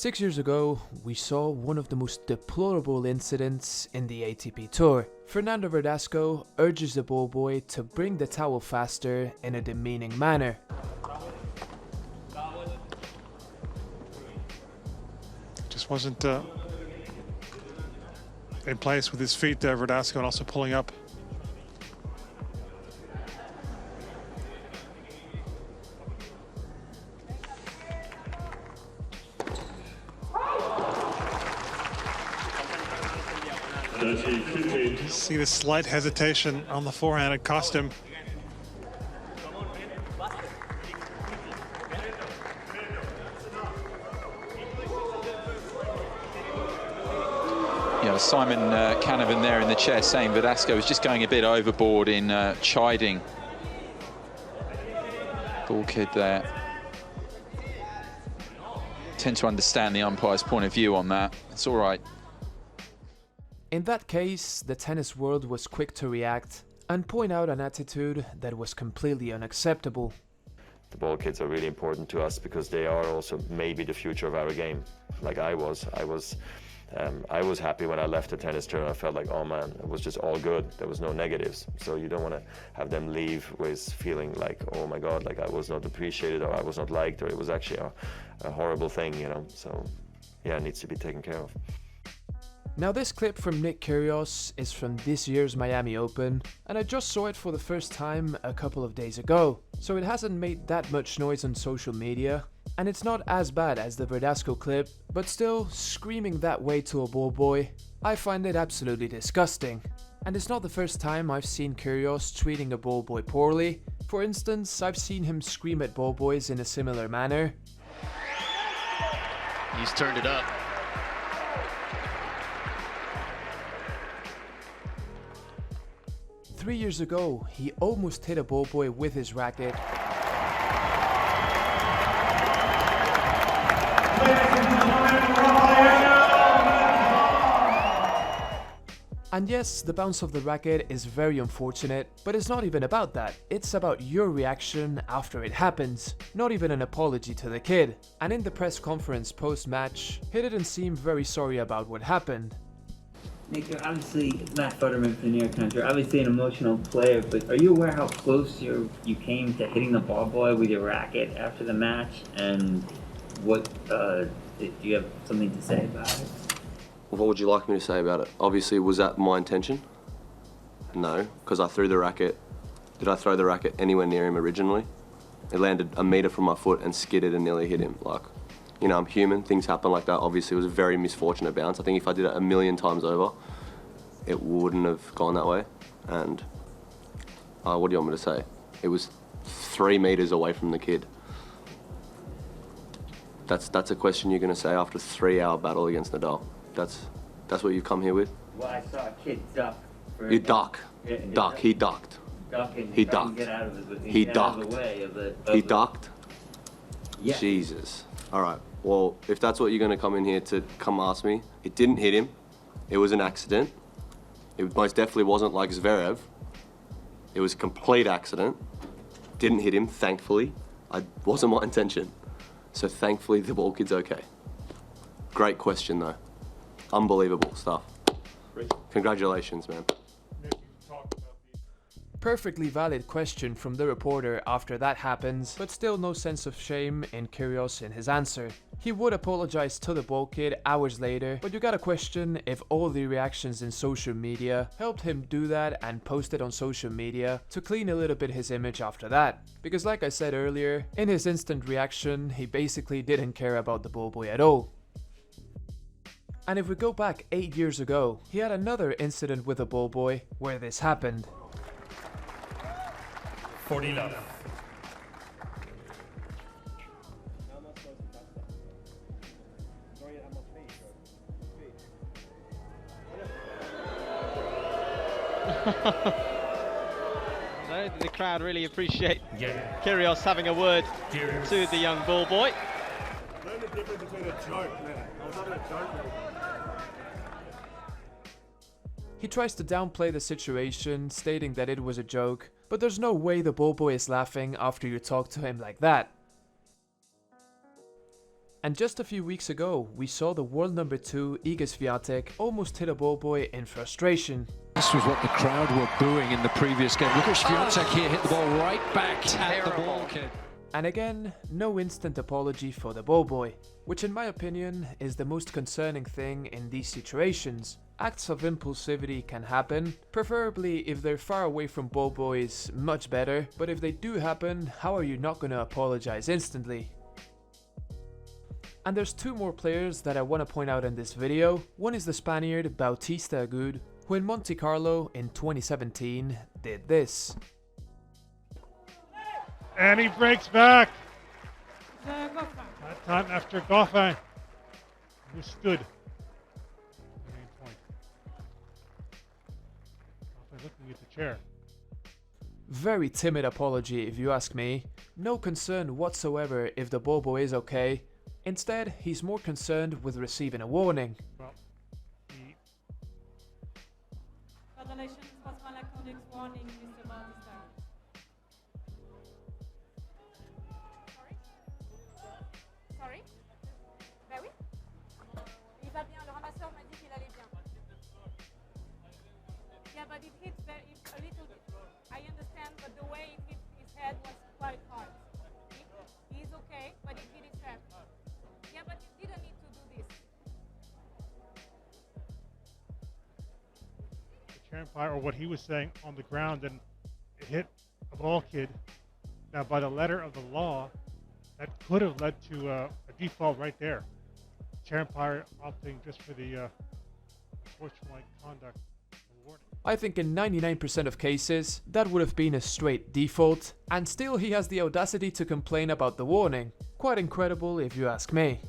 6 years ago, we saw one of the most deplorable incidents in the ATP Tour. Fernando Verdasco urges the ball boy to bring the towel faster in a demeaning manner. Just wasn't in place with his feet there, Verdasco, and also pulling up. See the slight hesitation on the forehand, it cost him. You know, Simon Canavan there in the chair saying Verdasco was just going a bit overboard in chiding Ballkid there. Tend to understand the umpire's point of view on that. It's all right. In that case, the tennis world was quick to react and point out an attitude that was completely unacceptable. The Ballkids are really important to us because they are also maybe the future of our game. Like I was happy when I left the tennis tour. I felt like, oh man, it was just all good. There was no negatives. So you don't want to have them leave with feeling like, oh my God, like I was not appreciated or I was not liked or it was actually a horrible thing, you know. So yeah, it needs to be taken care of. Now this clip from Nick Kyrgios is from this year's Miami Open, and I just saw it for the first time a couple of days ago, so it hasn't made that much noise on social media, and it's not as bad as the Verdasco clip, but still, screaming that way to a ball boy, I find it absolutely disgusting. And it's not the first time I've seen Kyrgios treating a ball boy poorly. For instance, I've seen him scream at ball boys in a similar manner. He's turned it up. Three years ago, he almost hit a ball boy with his racket. And yes, the bounce of the racket is very unfortunate, but it's not even about that. It's about your reaction after it happens, not even an apology to the kid. And in the press conference post-match, he didn't seem very sorry about what happened. Nick, you're obviously, Matt Futterman from the New York Times, you're obviously an emotional player, but are you aware how close you came to hitting the ball boy with your racket after the match? And what, do you have something to say about it? What would you like me to say about it? Obviously, was that my intention? No, because I threw the racket. Did I throw the racket anywhere near him originally? It landed a metre from my foot and skidded and nearly hit him. Like, you know, I'm human, things happen like that. Obviously, it was a very misfortunate bounce. I think if I did it 1,000,000 times over, it wouldn't have gone that way. And what do you want me to say? It was 3 metres away from the kid. That's a question you're going to say after a 3-hour battle against Nadal. That's what you've come here with? Well, I saw a kid duck. You duck. Yeah, duck. He ducked. He ducked. He ducked. He ducked? Yeah. Jesus. All right. Well, if that's what you're going to come in here to come ask me, it didn't hit him. It was an accident. It most definitely wasn't like Zverev. It was a complete accident. Didn't hit him, thankfully. It wasn't my intention. So thankfully, the ball kid's okay. Great question, though. Unbelievable stuff. Congratulations, man. Perfectly valid question from the reporter after that happens, but still no sense of shame in Kyrgios in his answer. He would apologize to the ball kid hours later, but you gotta question if all the reactions in social media helped him do that and post it on social media to clean a little bit his image after that. Because like I said earlier, in his instant reaction, he basically didn't care about the ball boy at all. And if we go back 8 years ago, he had another incident with a ball boy where this happened. 40 love. No, the crowd really appreciate Kyrgios having a word to the young ball boy. Learn the difference between a joke, man. I was having a joke. He tries to downplay the situation, stating that it was a joke, but there's no way the ball boy is laughing after you talk to him like that. And just a few weeks ago, we saw the world number 2 Iga Swiatek almost hit a ball boy in frustration. This was what the crowd were booing in the previous game. Look at Swiatek here, hit the ball right back at the Ballkid. And again, no instant apology for the ball boy, which in my opinion is the most concerning thing in these situations. Acts of impulsivity can happen, preferably if they're far away from ball boys, much better, but if they do happen, how are you not gonna apologize instantly? And there's 2 more players that I want to point out in this video. One is the Spaniard Bautista Agut, who in Monte Carlo in 2017 did this. And he breaks back. That time after Goffin, who stood. Main point. Goffin looking at the chair. Very timid apology if you ask me. No concern whatsoever if the ball boy is okay. Instead, he's more concerned with receiving a warning. Well, Congratulations, was one iconic warning, Mr. Bautista. Sorry? Ben oui. Il va bien, le ramasseur m'a dit qu'il allait bien. Yeah, but it hit a little bit. I understand, but the way it hit his head was quite hard. He's okay, but it hit his head. Yeah, but you didn't need to do this. the chair umpire, or what he was saying, on the ground, and it hit a Ballkid. Now, by the letter of the law, that could have led to a default right there. Chair umpire opting just for the unsportsmanlike conduct award. I think in 99% of cases, that would have been a straight default, and still he has the audacity to complain about the warning. Quite incredible if you ask me.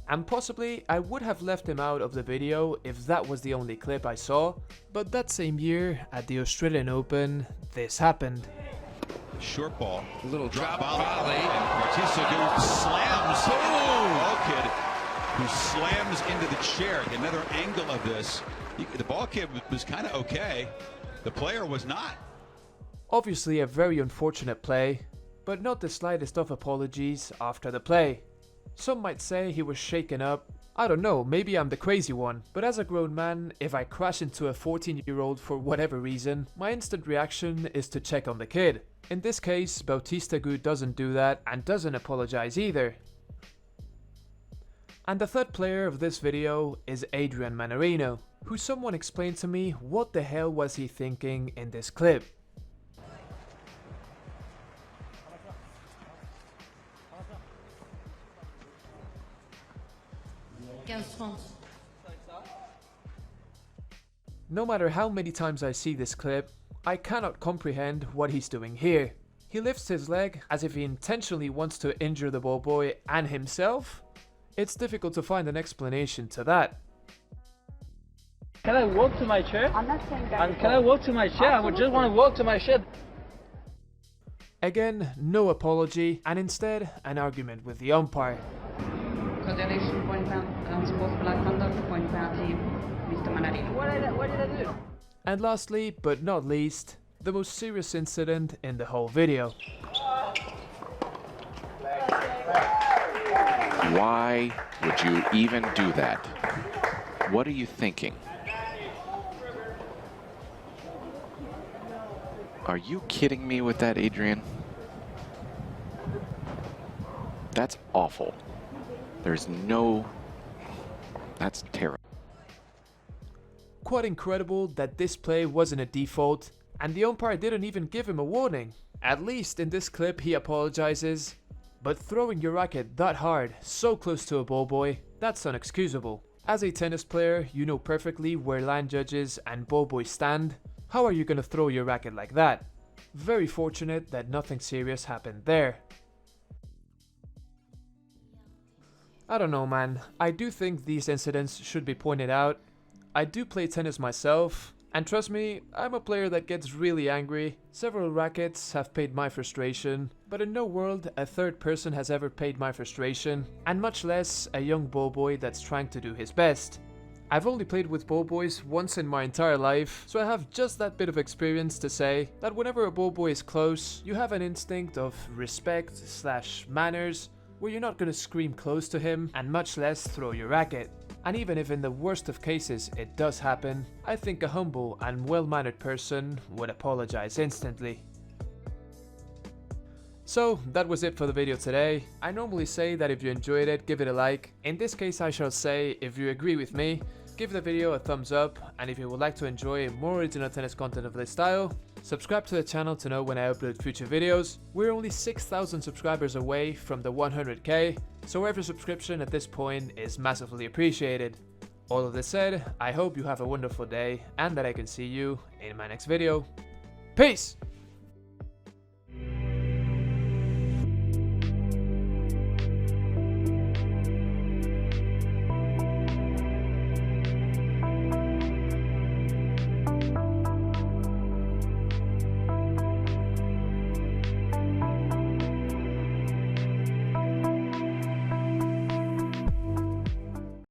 And possibly I would have left him out of the video if that was the only clip I saw, but that same year at the Australian Open, this happened. Short ball, a little drop volley, and Bautista Agut slams Ballkid, who slams into the chair. Another angle of this. The Ballkid was kind of okay. The player was not. Obviously a very unfortunate play, but not the slightest of apologies after the play. Some might say he was shaken up. I don't know, maybe I'm the crazy one, but as a grown man, if I crash into a 14-year-old for whatever reason, my instant reaction is to check on the kid. In this case, Bautista Agut doesn't do that and doesn't apologize either. And the third player of this video is Adrian Mannarino, who someone explained to me what the hell was he thinking in this clip. No matter how many times I see this clip, I cannot comprehend what he's doing here. He lifts his leg as if he intentionally wants to injure the ball boy and himself? It's difficult to find an explanation to that. Can I walk to my chair? I'm not saying that. Can I walk to my chair? I would just want to walk to my chair. Again, no apology, and instead, an argument with the umpire. Congratulations, point unsportsmanlike conduct, point penalty, Mr. Mannarino. What did I do? And lastly, but not least, the most serious incident in the whole video. Why would you even do that? What are you thinking? Are you kidding me with that, Adrian? That's awful. There's no... That's terrible. Quite incredible that this play wasn't a default, and the umpire didn't even give him a warning. At least in this clip he apologizes. But throwing your racket that hard, so close to a ball boy, that's unexcusable. As a tennis player, you know perfectly where line judges and ball boys stand. How are you gonna throw your racket like that? Very fortunate that nothing serious happened there. I don't know, man. I do think these incidents should be pointed out. I do play tennis myself, and trust me, I'm a player that gets really angry. Several rackets have paid my frustration, but in no world a third person has ever paid my frustration, and much less a young ball boy that's trying to do his best. I've only played with ball boys once in my entire life, so I have just that bit of experience to say that whenever a ball boy is close, you have an instinct of respect/manners, where you're not gonna scream close to him and much less throw your racket. And even if in the worst of cases it does happen, I think a humble and well-mannered person would apologize instantly. So that was it for the video today. I normally say that if you enjoyed it, give it a like. In this case I shall say, if you agree with me, give the video a thumbs up, and if you would like to enjoy more original tennis content of this style, subscribe to the channel to know when I upload future videos. We're only 6,000 subscribers away from the 100k, so every subscription at this point is massively appreciated. All of this said, I hope you have a wonderful day and that I can see you in my next video. Peace!